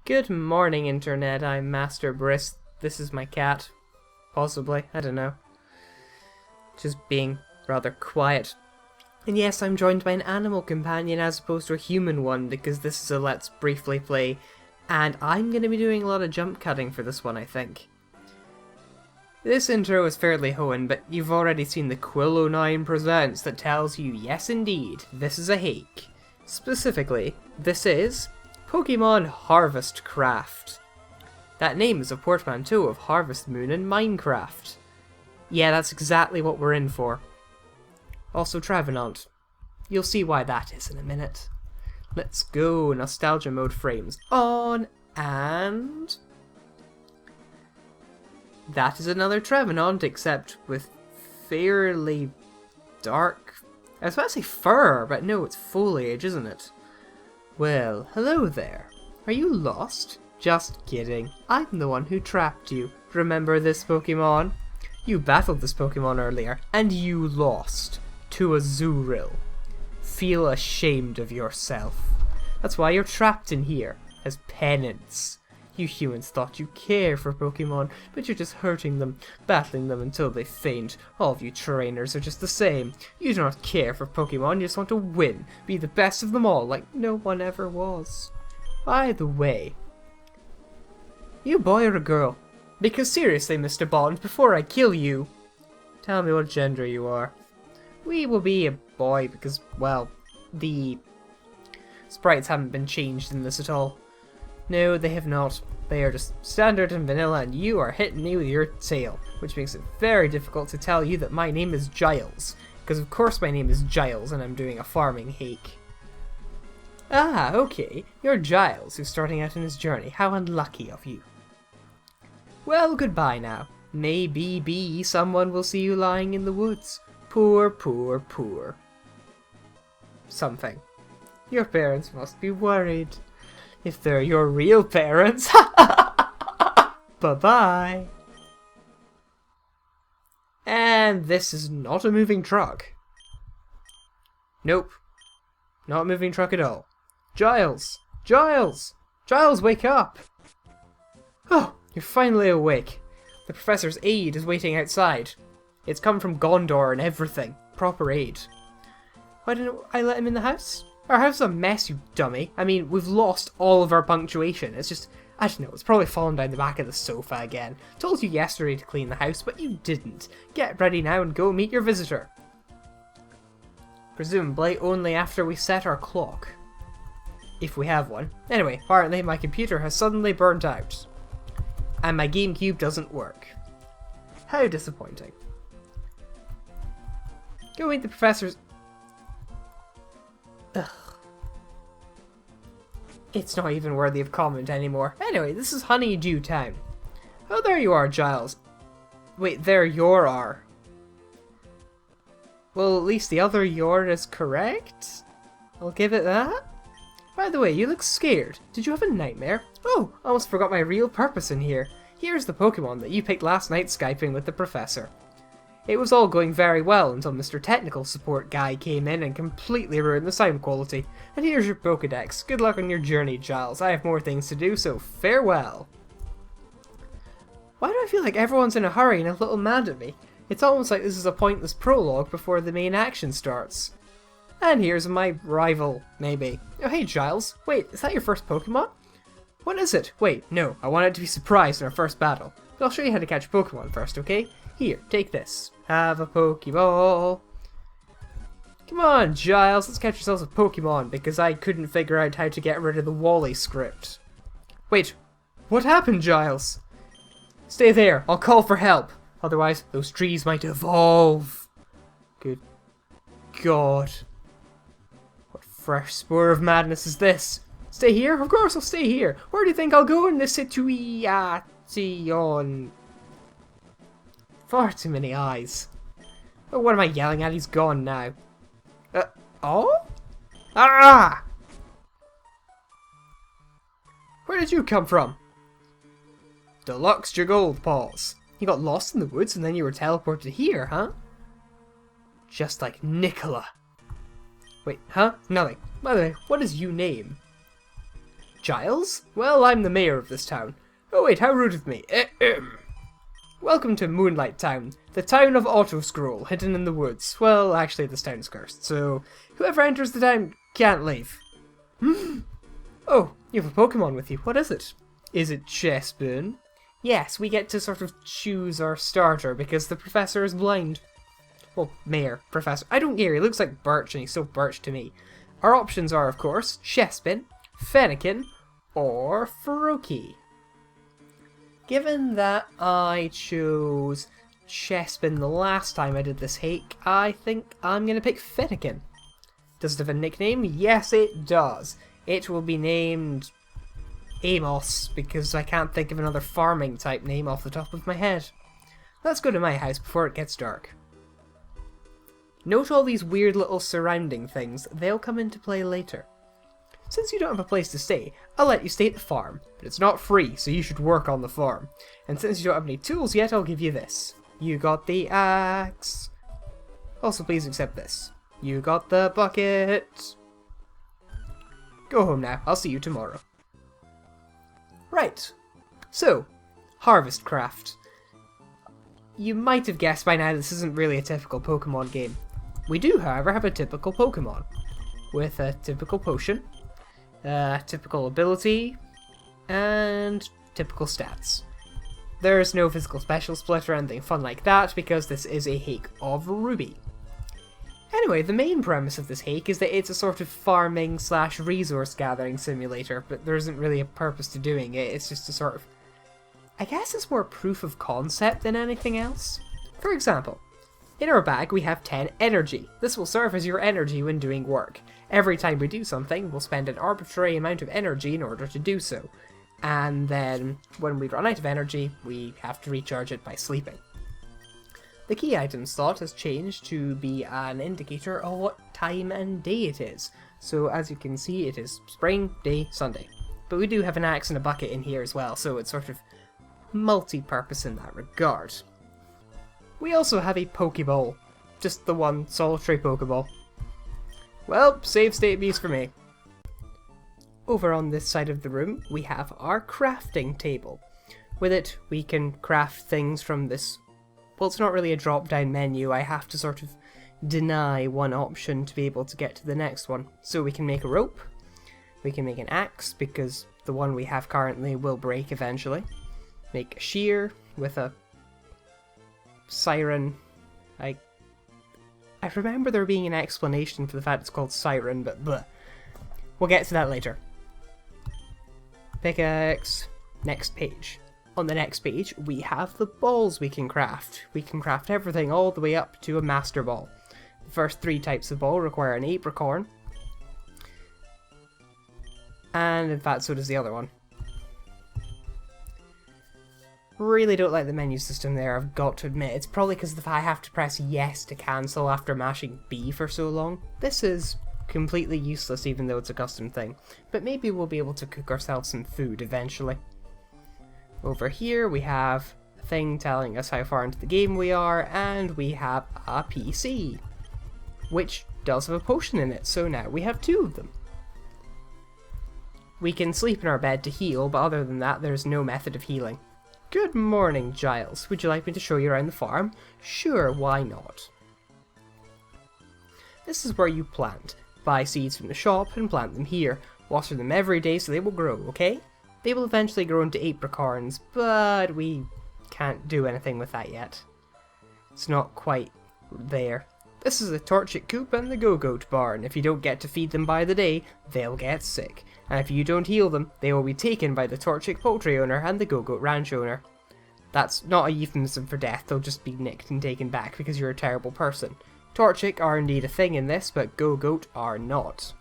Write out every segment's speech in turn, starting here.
Good morning, Internet. I'm Master Brisk. This is my cat. Possibly. I don't know. Just being rather quiet. And yes, I'm joined by an animal companion as opposed to a human one because this is a Let's Briefly Play. And I'm going to be doing a lot of jump cutting for this one, I think. This intro is fairly hoenn, but you've already seen the Quillo 9 Presents that tells you, yes indeed, this is a hake. Specifically, this is Pokemon HarvestCraft. That name is a portmanteau of Harvest Moon and Minecraft. Yeah, that's exactly what we're in for. Also Trevenant. You'll see why that is in a minute. Let's go, nostalgia mode frames on, and... that is another Trevenant, except with fairly dark... I was about to say fur, but no, it's foliage, isn't it? Well, hello there. Are you lost? Just kidding. I'm the one who trapped you. Remember this Pokemon? You battled this Pokemon earlier, and you lost to a Zuril. Feel ashamed of yourself. That's why you're trapped in here, as penance. You humans thought you care for Pokemon, but you're just hurting them, battling them until they faint. All of you trainers are just the same. You do not care for Pokemon, you just want to win, be the best of them all, like no one ever was. By the way, you a boy or a girl? Because seriously, Mr. Bond, before I kill you, tell me what gender you are. We will be a boy because, well, the sprites haven't been changed in this at all. No, they have not. They are just standard and vanilla, and you are hitting me with your tail, which makes it very difficult to tell you that my name is Giles, because of course my name is Giles and I'm doing a farming hake. Ah, okay, you're Giles, who's starting out in his journey. How unlucky of you. Well, goodbye now. Maybe someone will see you lying in the woods. Poor, poor, poor. Something. Your parents must be worried. If they're your real parents. Bye-bye. And this is not a moving truck. Nope. Not a moving truck at all. Giles! Giles! Giles, wake up! Oh, you're finally awake. The professor's aide is waiting outside. It's come from Gondor and everything. Proper aid. Why didn't I let him in the house? Our house is a mess, you dummy. I mean, we've lost all of our punctuation. It's just, I don't know, it's probably fallen down the back of the sofa again. Told you yesterday to clean the house, but you didn't. Get ready now and go meet your visitor. Presumably only after we set our clock. If we have one. Anyway, apparently my computer has suddenly burnt out. And my GameCube doesn't work. How disappointing. Go meet the professor's... Ugh. It's not even worthy of comment anymore. Anyway, this is Honeydew Town. Oh, there you are, Giles. Wait, there your are. Well, at least the other your is correct? I'll give it that. By the way, you look scared. Did you have a nightmare? Oh, I almost forgot my real purpose in here. Here's the Pokemon that you picked last night Skyping with the professor. It was all going very well until Mr. Technical Support Guy came in and completely ruined the sound quality. And here's your Pokedex. Good luck on your journey, Giles. I have more things to do, so farewell. Why do I feel like everyone's in a hurry and a little mad at me? It's almost like this is a pointless prologue before the main action starts. And here's my rival, maybe. Oh hey Giles, wait, is that your first Pokemon? What is it? Wait, no, I want it to be surprised in our first battle. But I'll show you how to catch Pokemon first, okay? Here, take this. Have a Pokeball. Come on, Giles, let's catch ourselves a Pokemon, because I couldn't figure out how to get rid of the Wally script. Wait, what happened, Giles? Stay there, I'll call for help. Otherwise, those trees might evolve. Good God. What fresh spore of madness is this? Stay here? Of course I'll stay here. Where do you think I'll go in this situation? Far too many eyes. Oh, what am I yelling at? He's gone now. Oh? Ah! Where did you come from? Deluxe Gold Paws. You got lost in the woods and then you were teleported here, huh? Just like Nicola. Wait, huh? Nothing. By the way, what is you name? Giles? Well, I'm the mayor of this town. Oh wait, how rude of me. Welcome to Moonlight Town, the town of Autoscroll, hidden in the woods. Well, actually this town's cursed, so whoever enters the town can't leave. Oh, you have a Pokemon with you. What is it? Is it Chessboon? Yes, we get to sort of choose our starter because the professor is blind. Well, mayor, professor. I don't care, he looks like Birch and he's so Birch to me. Our options are, of course, Chespin, Fennekin, or Froakie. Given that I chose Chespin the last time I did this hake, I think I'm going to pick Fennekin. Does it have a nickname? Yes, it does. It will be named Amos, because I can't think of another farming type name off the top of my head. Let's go to my house before it gets dark. Note all these weird little surrounding things, they'll come into play later. Since you don't have a place to stay, I'll let you stay at the farm, but it's not free, so you should work on the farm. And since you don't have any tools yet, I'll give you this. You got the axe. Also, please accept this. You got the bucket. Go home now, I'll see you tomorrow. Right, so, HarvestCraft. You might have guessed by now this isn't really a typical Pokemon game. We do, however, have a typical Pokemon, with a typical potion, typical ability, and typical stats. There's no physical special split or anything fun like that, because this is a hake of Ruby. Anyway, the main premise of this hake is that it's a sort of farming / resource gathering simulator, but there isn't really a purpose to doing it, it's just a sort of... I guess it's more proof of concept than anything else. For example, in our bag we have 10 energy. This will serve as your energy when doing work. Every time we do something, we'll spend an arbitrary amount of energy in order to do so. And then, when we run out of energy, we have to recharge it by sleeping. The key item slot has changed to be an indicator of what time and day it is. So as you can see, it is spring, day, Sunday. But we do have an axe and a bucket in here as well, so it's sort of multi-purpose in that regard. We also have a Pokeball. Just the one solitary Pokeball. Well, save state beast for me. Over on this side of the room, we have our crafting table. With it, we can craft things from this... Well, it's not really a drop-down menu, I have to sort of deny one option to be able to get to the next one. So we can make a rope, we can make an axe, because the one we have currently will break eventually. Make a shear with a siren. I remember there being an explanation for the fact it's called siren, but bleh. We'll get to that later. Pickaxe. Next page. On the next page, we have the balls we can craft. We can craft everything all the way up to a master ball. The first 3 types of ball require an apricorn. And in fact, so does the other one. Really don't like the menu system there, I've got to admit. It's probably because I have to press yes to cancel after mashing B for so long. This is completely useless even though it's a custom thing. But maybe we'll be able to cook ourselves some food eventually. Over here we have a thing telling us how far into the game we are, and we have a PC, which does have a potion in it, so now we have 2 of them. We can sleep in our bed to heal, but other than that there's no method of healing. Good morning, Giles. Would you like me to show you around the farm? Sure, why not? This is where you plant. Buy seeds from the shop and plant them here. Water them every day so they will grow, okay? They will eventually grow into apricorns, but we can't do anything with that yet. It's not quite there. This is the Torchic coop and the Go-Goat barn. If you don't get to feed them by the day, they'll get sick. And if you don't heal them, they will be taken by the Torchic poultry owner and the Go-Goat ranch owner. That's not a euphemism for death, they'll just be nicked and taken back because you're a terrible person. Torchic are indeed a thing in this, but Go-Goat are not.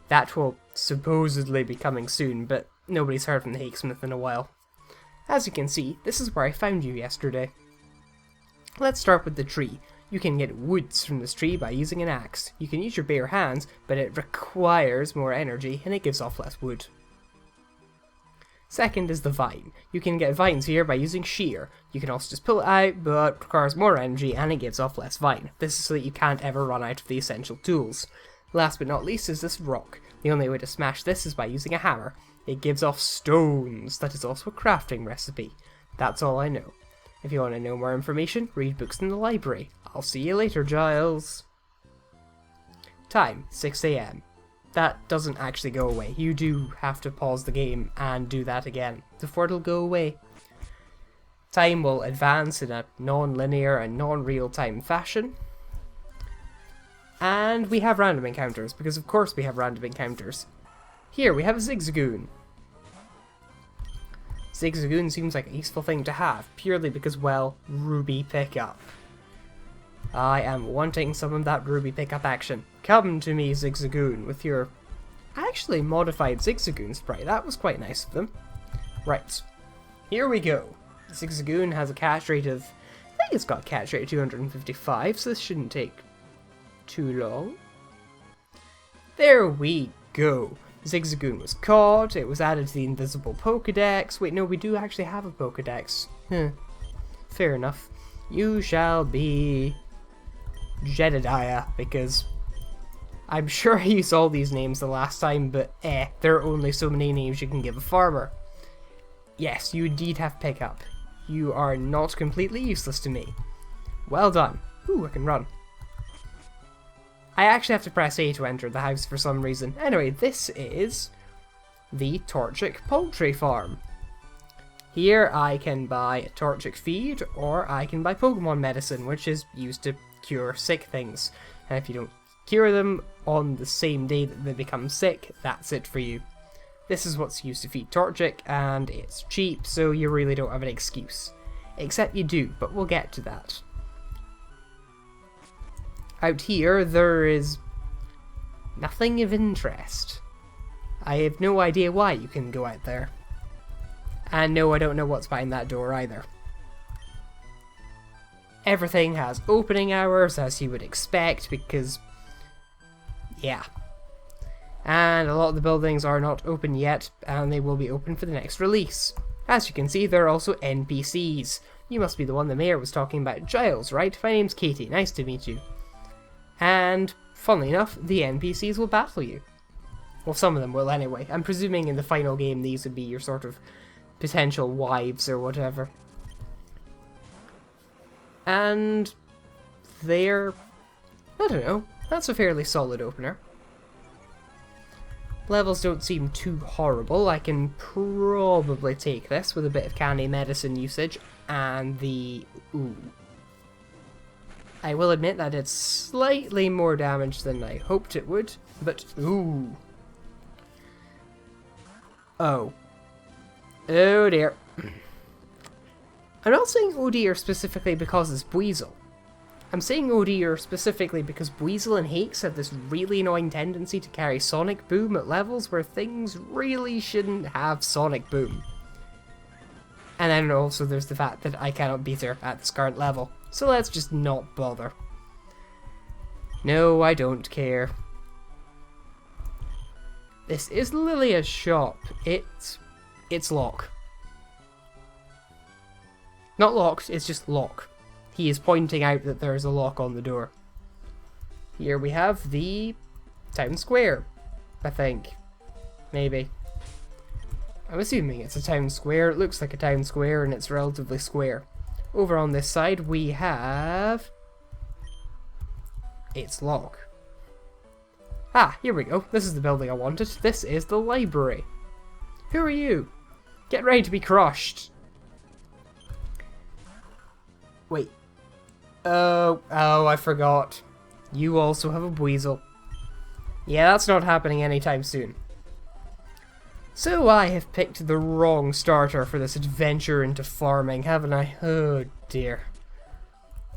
That will supposedly be coming soon, but nobody's heard from the Hakesmith in a while. As you can see, this is where I found you yesterday. Let's start with the tree. You can get woods from this tree by using an axe. You can use your bare hands, but it requires more energy and it gives off less wood. Second is the vine. You can get vines here by using shear. You can also just pull it out, but it requires more energy and it gives off less vine. This is so that you can't ever run out of the essential tools. Last but not least is this rock. The only way to smash this is by using a hammer. It gives off stones. That is also a crafting recipe. That's all I know. If you want to know more information, read books in the library. I'll see you later, Giles. Time, 6 AM. That doesn't actually go away. You do have to pause the game and do that again before it'll go away. Time will advance in a non-linear and non-real-time fashion. And we have random encounters, because of course we have random encounters. Here, we have a Zigzagoon. Zigzagoon seems like a useful thing to have, purely because, well, Ruby pickup. I am wanting some of that Ruby pickup action. Come to me, Zigzagoon, with your actually modified Zigzagoon sprite. That was quite nice of them. Right, here we go. Zigzagoon has a catch rate of, I think it's got a catch rate of 255, so this shouldn't take too long. There we go. Zigzagoon was caught, it was added to the invisible Pokedex. Wait, no, we do actually have a Pokedex. Fair enough. You shall be Jedediah, because I'm sure I used all these names the last time, but there are only so many names you can give a farmer. Yes, you indeed have pickup. You are not completely useless to me. Well done. Ooh, I can run. I actually have to press A to enter the house for some reason. Anyway, this is the Torchic Poultry Farm. Here I can buy a Torchic feed, or I can buy Pokemon medicine, which is used to cure sick things. And if you don't cure them on the same day that they become sick, that's it for you. This is what's used to feed Torchic, and it's cheap, so you really don't have an excuse. Except you do, but we'll get to that. Out here, there is nothing of interest. I have no idea why you can go out there. And no, I don't know what's behind that door either. Everything has opening hours, as you would expect, because, yeah. And a lot of the buildings are not open yet, and they will be open for the next release. As you can see, there are also NPCs. You must be the one the mayor was talking about. Giles, right? My name's Katie. Nice to meet you. And, funnily enough, the NPCs will battle you. Well, some of them will anyway. I'm presuming in the final game these would be your sort of potential wives or whatever. And they're, I don't know, that's a fairly solid opener. Levels don't seem too horrible. I can probably take this with a bit of candy medicine usage and the, ooh. I will admit that it's slightly more damage than I hoped it would, but ooh. Oh. Oh dear. I'm not saying oh dear specifically because it's Buizel. I'm saying oh dear specifically because Buizel and Hakes have this really annoying tendency to carry Sonic Boom at levels where things really shouldn't have Sonic Boom. And then also there's the fact that I cannot beat her at this current level. So let's just not bother. No, I don't care. This is Lilia's shop. It's locked. Not locked, it's just lock. He is pointing out that there is a lock on the door. Here we have the town square, I think. Maybe. I'm assuming it's a town square. It looks like a town square and it's relatively square. Over on this side we have... It's lock. Ah, here we go. This is the building I wanted. This is the library. Who are you? Get ready to be crushed. Wait. Oh, I forgot. You also have a Buizel. Yeah, that's not happening anytime soon. So I have picked the wrong starter for this adventure into farming, haven't I? Oh dear.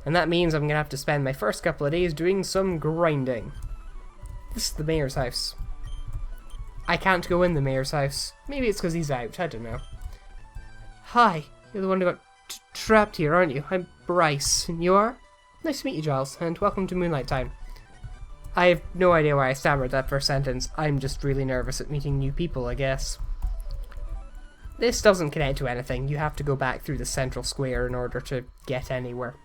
And that means I'm going to have to spend my first couple of days doing some grinding. This is the mayor's house. I can't go in the mayor's house. Maybe it's because he's out, I don't know. Hi, you're the one who got trapped here, aren't you? I'm Bryce, and you are? Nice to meet you, Giles, and welcome to Moonlight Time. I have no idea why I stammered that first sentence. I'm just really nervous at meeting new people, I guess. This doesn't connect to anything. You have to go back through the central square in order to get anywhere.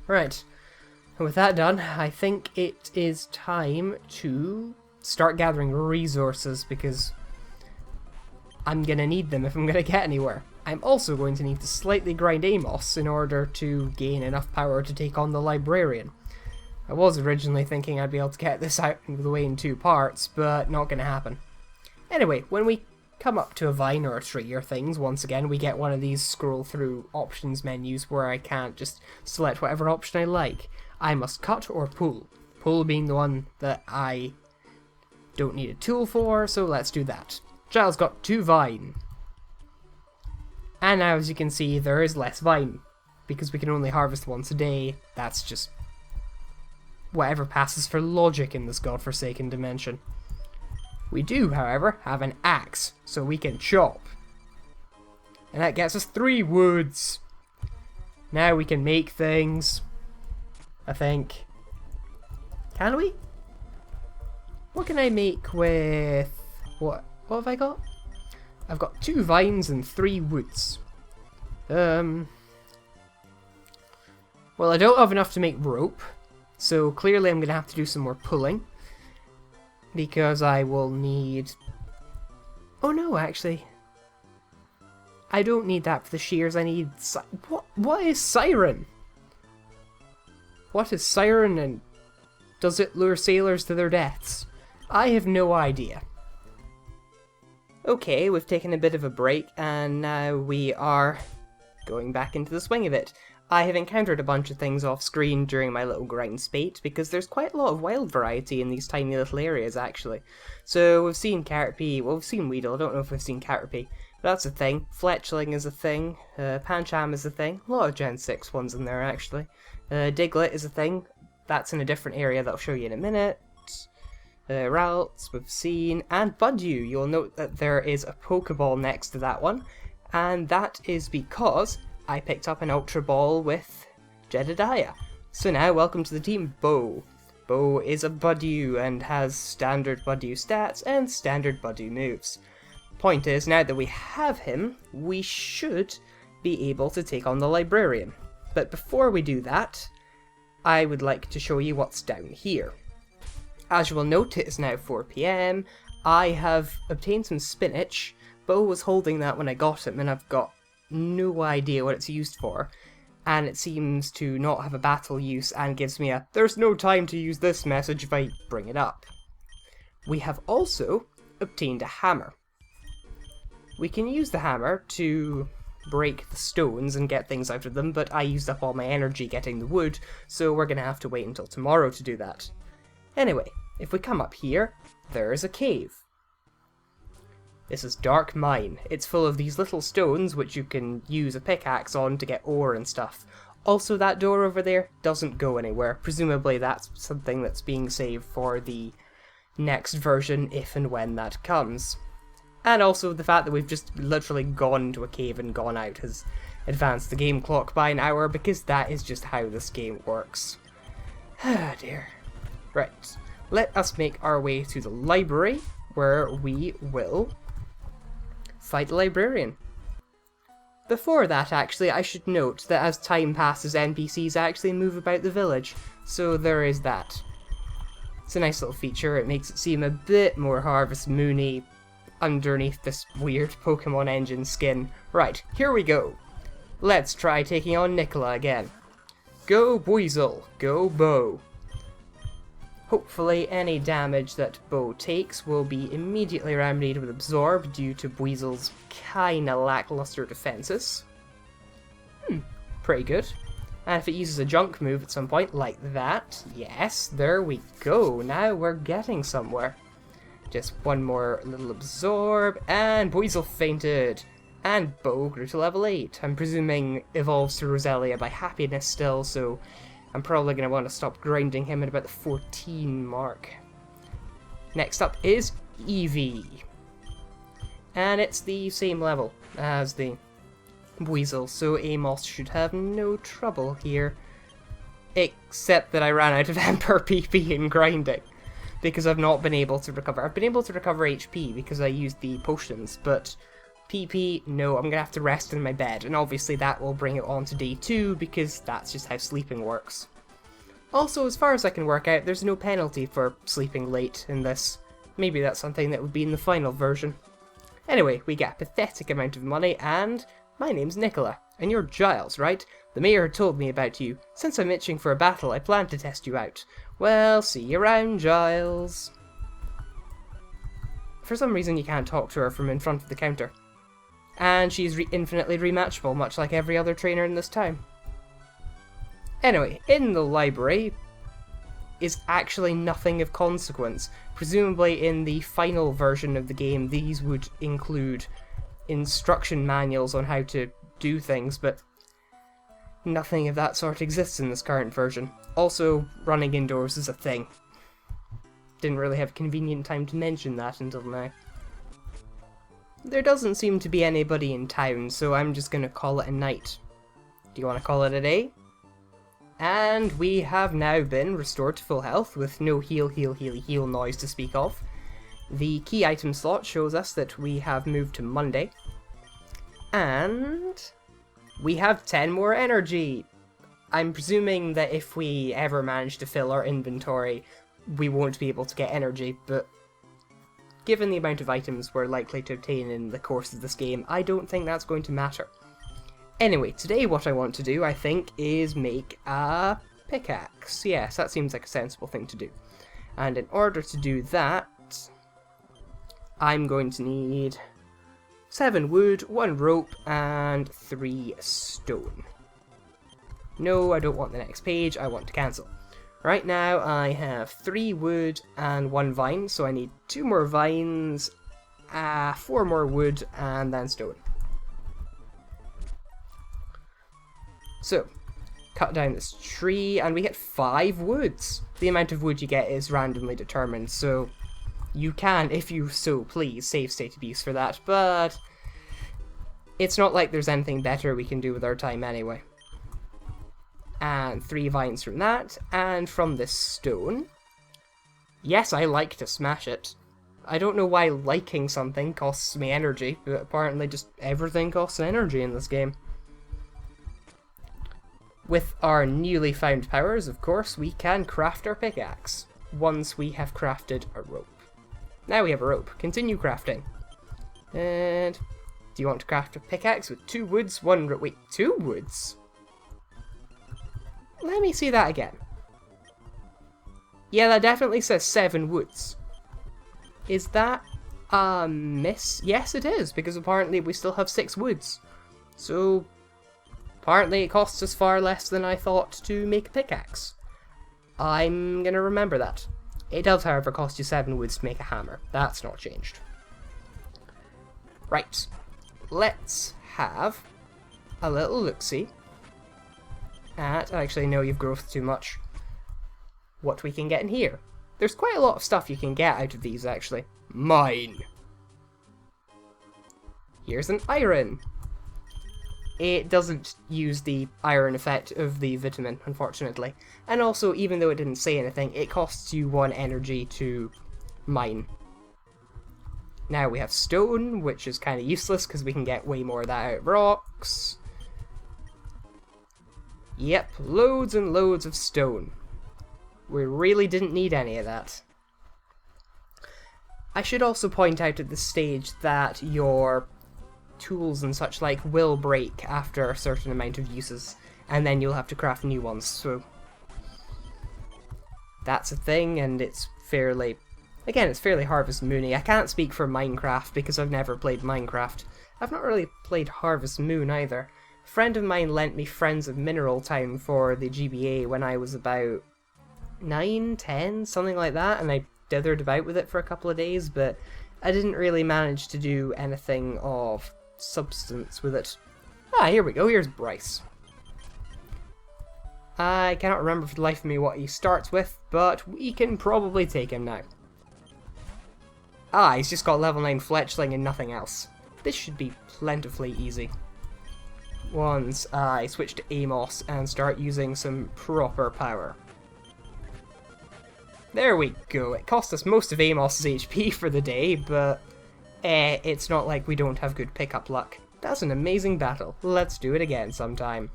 Right. And with that done, I think it is time to start gathering resources, because I'm going to need them if I'm going to get anywhere. I'm also going to need to slightly grind Amos in order to gain enough power to take on the Librarian. I was originally thinking I'd be able to get this out of the way in 2 parts, but not going to happen. Anyway, when we come up to a vine or a tree or things, once again we get one of these scroll through options menus where I can't just select whatever option I like. I must cut or pull. Pull being the one that I don't need a tool for, so let's do that. Giles got 2 vine. And now as you can see there is less vine, because we can only harvest once a day. That's just whatever passes for logic in this godforsaken dimension. We do, however, have an axe, so we can chop. And that gets us 3 woods. Now we can make things, I think. Can we? What can I make with... What have I got? I've got 2 vines and 3 woods. Well, I don't have enough to make rope, so clearly I'm going to have to do some more pulling. Because I will need... Oh no, actually. I don't need that for the shears, I need... What is Siren? What is Siren, and does it lure sailors to their deaths? I have no idea. Okay, we've taken a bit of a break, and now we are going back into the swing of it. I have encountered a bunch of things off screen during my little grind spate, because there's quite a lot of wild variety in these tiny little areas, actually. So we've seen Caterpie, well we've seen Weedle, I don't know if we've seen Caterpie, but that's a thing. Fletchling is a thing, Pancham is a thing, a lot of Gen 6 ones in there actually. Diglett is a thing, that's in a different area that I'll show you in a minute. Ralts we've seen, and Budew. You'll note that there is a Pokeball next to that one, and that is because I picked up an Ultra Ball with Jedediah. So now, welcome to the team, Bo. Bo is a Budew and has standard Budew stats and standard Budew moves. Point is, now that we have him, we should be able to take on the Librarian. But before we do that, I would like to show you what's down here. As you will note, it is now 4 PM. I have obtained some spinach. Bo was holding that when I got him, and I've got no idea what it's used for. And it seems to not have a battle use and gives me a "there's no time to use this" message if I bring it up. We have also obtained a hammer. We can use the hammer to break the stones and get things out of them, but I used up all my energy getting the wood, so we're going to have to wait until tomorrow to do that. Anyway, if we come up here, there is a cave. This is Dark Mine. It's full of these little stones which you can use a pickaxe on to get ore and stuff. Also, that door over there doesn't go anywhere. Presumably that's something that's being saved for the next version, if and when that comes. And also the fact that we've just literally gone into a cave and gone out has advanced the game clock by an hour, because that is just how this game works. Ah dear. Right, let us make our way to the library, where we will fight the Librarian. Before that, actually, I should note that as time passes, NPCs actually move about the village, so there is that. It's a nice little feature. It makes it seem a bit more Harvest Moon-y underneath this weird Pokemon engine skin. Right, here we go. Let's try taking on Nicola again. Go Buizel, go Bo. Hopefully any damage that Bo takes will be immediately remedied with Absorb due to Buizel's kinda lackluster defenses. Pretty good. And if it uses a junk move at some point, like that, yes, there we go, now we're getting somewhere. Just one more little Absorb, and Buizel fainted! And Bo grew to level 8. I'm presuming evolves to Roselia by happiness still, so I'm probably going to want to stop grinding him at about the 14 mark. Next up is Eevee. And it's the same level as the Buizel, so Amos should have no trouble here. Except that I ran out of Emperor PP in grinding, because I've not been able to recover. I've been able to recover HP because I used the potions, but PP, no, I'm going to have to rest in my bed, and obviously that will bring it on to day 2, because that's just how sleeping works. Also, as far as I can work out, there's no penalty for sleeping late in this. Maybe that's something that would be in the final version. Anyway, we get a pathetic amount of money, and my name's Nicola, and you're Giles, right? The mayor told me about you. Since I'm itching for a battle, I plan to test you out. Well, see you around, Giles. For some reason, you can't talk to her from in front of the counter. And she's infinitely rematchable, much like every other trainer in this town. Anyway, in the library is actually nothing of consequence. Presumably in the final version of the game, these would include instruction manuals on how to do things, but nothing of that sort exists in this current version. Also, running indoors is a thing. Didn't really have convenient time to mention that until now. There doesn't seem to be anybody in town, so I'm just gonna call it a night. Do you want to call it a day? And we have now been restored to full health with no heal noise to speak of. The key item slot shows us that we have moved to Monday. And we have 10 more energy. I'm presuming that if we ever manage to fill our inventory, we won't be able to get energy, but given the amount of items we're likely to obtain in the course of this game, I don't think that's going to matter. Anyway, today what I want to do, I think, is make a pickaxe. Yes, that seems like a sensible thing to do. And in order to do that, I'm going to need 7 wood, 1 rope, and 3 stone. No, I don't want the next page, I want to cancel. Right now I have 3 wood and 1 vine, so I need 2 more vines, 4 more wood, and then stone. So, cut down this tree, and we get 5 woods. The amount of wood you get is randomly determined, so you can, if you so please, save state abuse for that, but it's not like there's anything better we can do with our time anyway. And 3 vines from that, and from this stone. Yes, I like to smash it. I don't know why liking something costs me energy, but apparently just everything costs energy in this game. With our newly found powers, of course, we can craft our pickaxe once we have crafted a rope. Now we have a rope. Continue crafting. And do you want to craft a pickaxe with 2 woods, 1 rope? Wait, 2 woods? Let me see that again. Yeah, that definitely says 7 woods. Is that a miss? Yes, it is, because apparently we still have 6 woods. So apparently it costs us far less than I thought to make a pickaxe. I'm gonna remember that. It does, however, cost you 7 woods to make a hammer. That's not changed. Right. Let's have a little look-see at... Actually, no, you've growth too much. What we can get in here. There's quite a lot of stuff you can get out of these, actually. Mine! Here's an iron. It doesn't use the iron effect of the vitamin, unfortunately. And also, even though it didn't say anything, it costs you 1 energy to mine. Now we have stone, which is kind of useless because we can get way more of that out of rocks. Yep, loads and loads of stone. We really didn't need any of that. I should also point out at this stage that your tools and such like will break after a certain amount of uses, and then you'll have to craft new ones, so that's a thing, and it's fairly... Again, it's fairly Harvest Moony. I can't speak for Minecraft because I've never played Minecraft. I've not really played Harvest Moon either. A friend of mine lent me Friends of Mineral Town for the GBA when I was about 9, 10, something like that, and I dithered about with it for a couple of days, but I didn't really manage to do anything of substance with it. Ah, here we go, here's Bryce. I cannot remember for the life of me what he starts with, but we can probably take him now. Ah, he's just got level 9 fletchling and nothing else. This should be plentifully easy. Once I switch to Amos and start using some proper power. There we go. It cost us most of Amos's HP for the day, but it's not like we don't have good pickup luck. That's an amazing battle. Let's do it again sometime.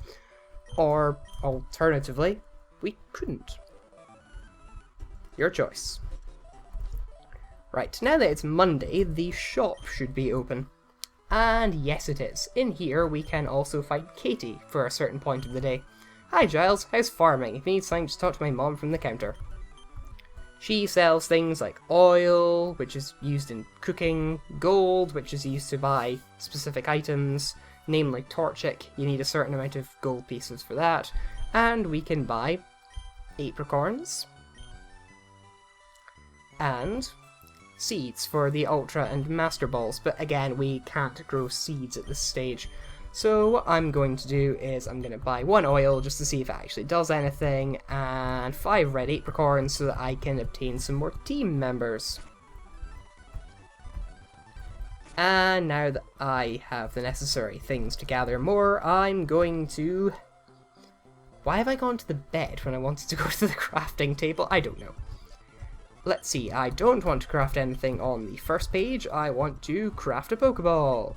Or, alternatively, we couldn't. Your choice. Right, now that it's Monday, the shop should be open. And yes it is. In here we can also find Katie for a certain point of the day. Hi Giles, how's farming? If you need something, just talk to my mom from the counter. She sells things like oil, which is used in cooking, gold, which is used to buy specific items, namely Torchic. You need a certain amount of gold pieces for that. And we can buy apricorns and seeds for the Ultra and Master Balls, but again, we can't grow seeds at this stage. So what I'm going to do is I'm going to buy 1 oil just to see if it actually does anything, and 5 red apricorns so that I can obtain some more team members. And now that I have the necessary things to gather more, I'm going to... Why have I gone to the bed when I wanted to go to the crafting table? I don't know. Let's see, I don't want to craft anything on the first page, I want to craft a Pokeball.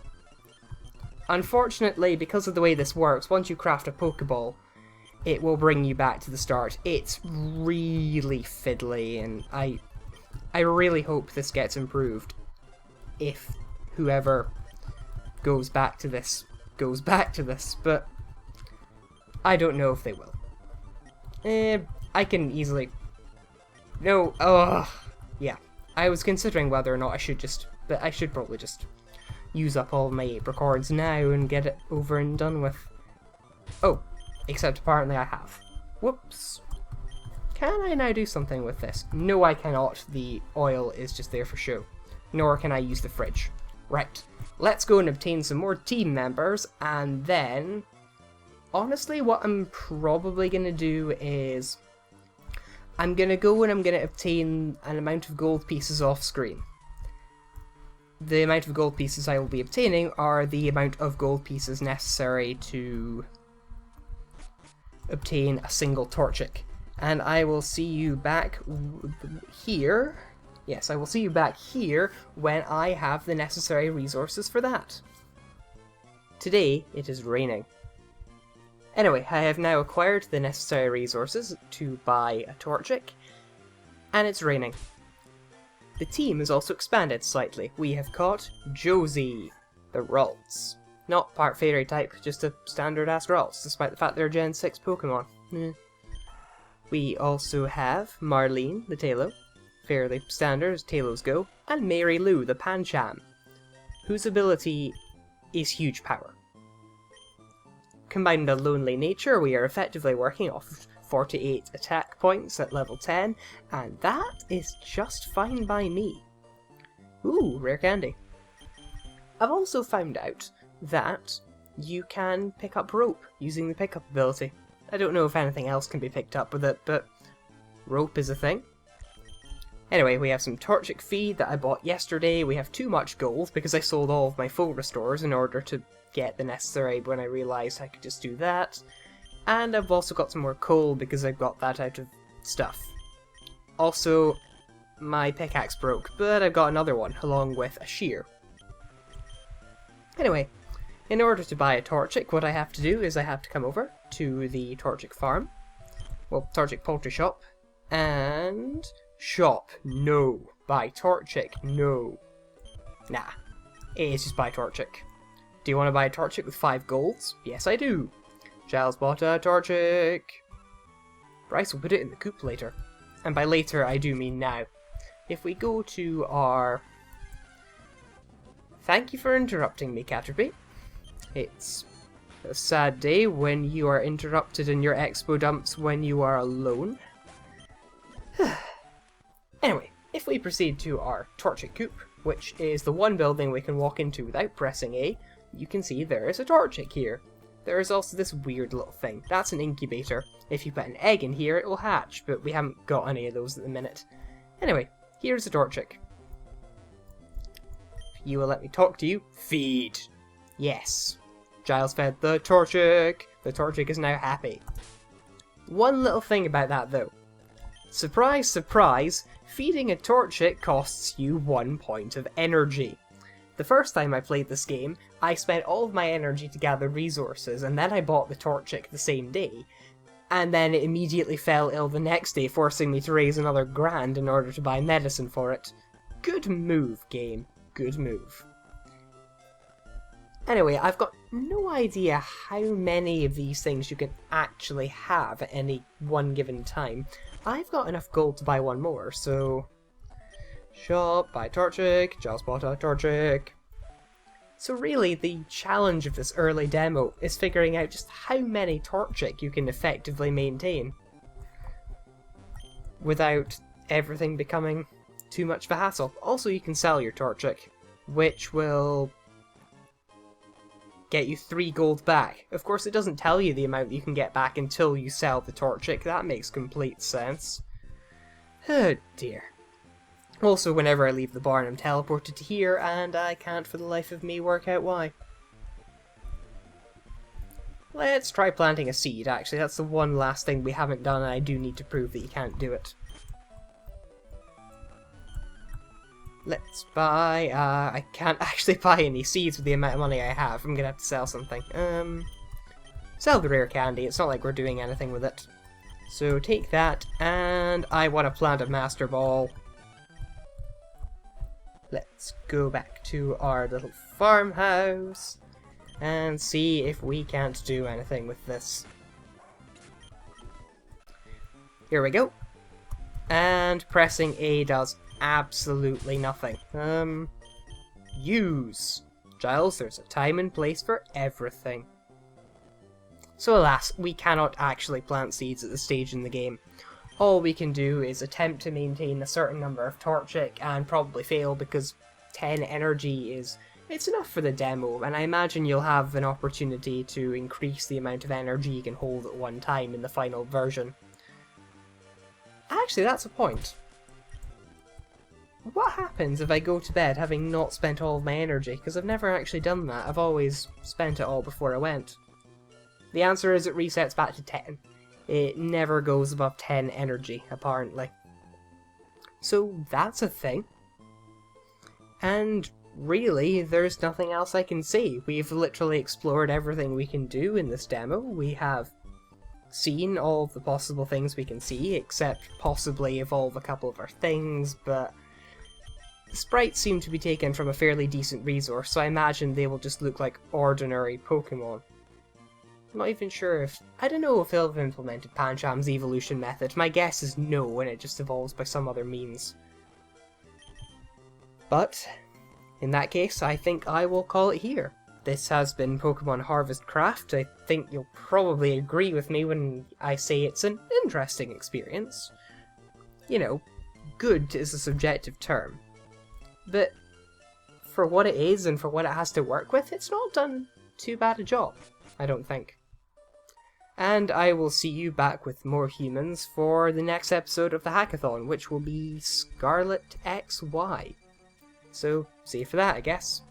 Unfortunately, because of the way this works, once you craft a Pokeball, it will bring you back to the start. It's really fiddly, and I really hope this gets improved. If whoever goes back to this, but I don't know if they will. I can easily... No, yeah. I was considering whether or not I should just... But I should probably just use up all of my apricorns now and get it over and done with. Oh, except apparently I have. Whoops. Can I now do something with this? No, I cannot. The oil is just there for show. Nor can I use the fridge. Right. Let's go and obtain some more team members, and then... Honestly, what I'm probably going to do is... I'm going to go and I'm going to obtain an amount of gold pieces off screen. The amount of gold pieces I will be obtaining are the amount of gold pieces necessary to obtain a single Torchic. And I will see you back here. Yes, I will see you back here when I have the necessary resources for that. Today, it is raining. Anyway, I have now acquired the necessary resources to buy a Torchic, and it's raining. The team has also expanded slightly. We have caught Josie, the Ralts. Not part fairy type, just a standard-ass Ralts, despite the fact they're Gen 6 Pokemon. We also have Marlene, the Talo, fairly standard as Talos go, and Mary Lou, the Pancham, whose ability is huge power. Combined with a lonely nature, we are effectively working off 48 attack points at level 10, and that is just fine by me. Ooh, rare candy. I've also found out that you can pick up rope using the pickup ability. I don't know if anything else can be picked up with it, but rope is a thing. Anyway, we have some Torchic feed that I bought yesterday. We have too much gold because I sold all of my full restores in order to get the necessary when I realised I could just do that. And I've also got some more coal because I've got that out of stuff. Also, my pickaxe broke, but I've got another one along with a shear. Anyway, in order to buy a Torchic, what I have to do is I have to come over to the Torchic Farm. Well, Torchic Poultry Shop. And... Shop. No. Buy Torchic. No. Nah. It is just buy Torchic. Do you want to buy a Torchic with 5 golds? Yes, I do. Giles bought a Torchic. Bryce will put it in the coop later. And by later, I do mean now. If we go to our... Thank you for interrupting me, Caterpie. It's a sad day when you are interrupted in your expo dumps when you are alone. Anyway, if we proceed to our Torchic coop, which is the one building we can walk into without pressing A, you can see there is a Torchic here. There is also this weird little thing. That's an incubator. If you put an egg in here, it will hatch, but we haven't got any of those at the minute. Anyway, here's a Torchic. If you will let me talk to you, feed. Yes. Giles fed the Torchic. The Torchic is now happy. One little thing about that though. Surprise, surprise, feeding a Torchic costs you 1 point of energy. The first time I played this game, I spent all of my energy to gather resources, and then I bought the Torchic the same day, and then it immediately fell ill the next day, forcing me to raise another grand in order to buy medicine for it. Good move, game. Good move. Anyway, I've got no idea how many of these things you can actually have at any one given time. I've got enough gold to buy one more, so... Shop, buy Torchic, just bought a Torchic. So really, the challenge of this early demo is figuring out just how many Torchic you can effectively maintain without everything becoming too much of a hassle. Also, you can sell your Torchic, which will get you 3 gold back. Of course, it doesn't tell you the amount you can get back until you sell the Torchic. That makes complete sense. Oh dear. Also, whenever I leave the barn, I'm teleported to here, and I can't for the life of me work out why. Let's try planting a seed, actually. That's the one last thing we haven't done, and I do need to prove that you can't do it. Let's buy, I can't actually buy any seeds with the amount of money I have. I'm gonna have to sell something. Sell the rare candy. It's not like we're doing anything with it. So take that, and I want to plant a master ball. Let's go back to our little farmhouse and see if we can't do anything with this. Here we go. And pressing A does absolutely nothing. Use. Giles, there's a time and place for everything. So alas, we cannot actually plant seeds at this stage in the game. All we can do is attempt to maintain a certain number of Torchic and probably fail because 10 energy it's enough for the demo, and I imagine you'll have an opportunity to increase the amount of energy you can hold at one time in the final version. Actually, that's a point. What happens if I go to bed having not spent all of my energy? Because I've never actually done that. I've always spent it all before I went. The answer is it resets back to 10. It never goes above 10 energy, apparently. So that's a thing. And really, there's nothing else I can say. We've literally explored everything we can do in this demo. We have seen all of the possible things we can see, except possibly evolve a couple of our things, but the sprites seem to be taken from a fairly decent resource, so I imagine they will just look like ordinary Pokemon. I'm not even sure if... I don't know if they'll have implemented Pancham's evolution method. My guess is no, and it just evolves by some other means. But, in that case, I think I will call it here. This has been Pokemon HarvestCraft. I think you'll probably agree with me when I say it's an interesting experience. You know, good is a subjective term. But for what it is and for what it has to work with, it's not done too bad a job, I don't think. And I will see you back with more humans for the next episode of the Hackathon, which will be Scarlet XY. So, see you for that, I guess.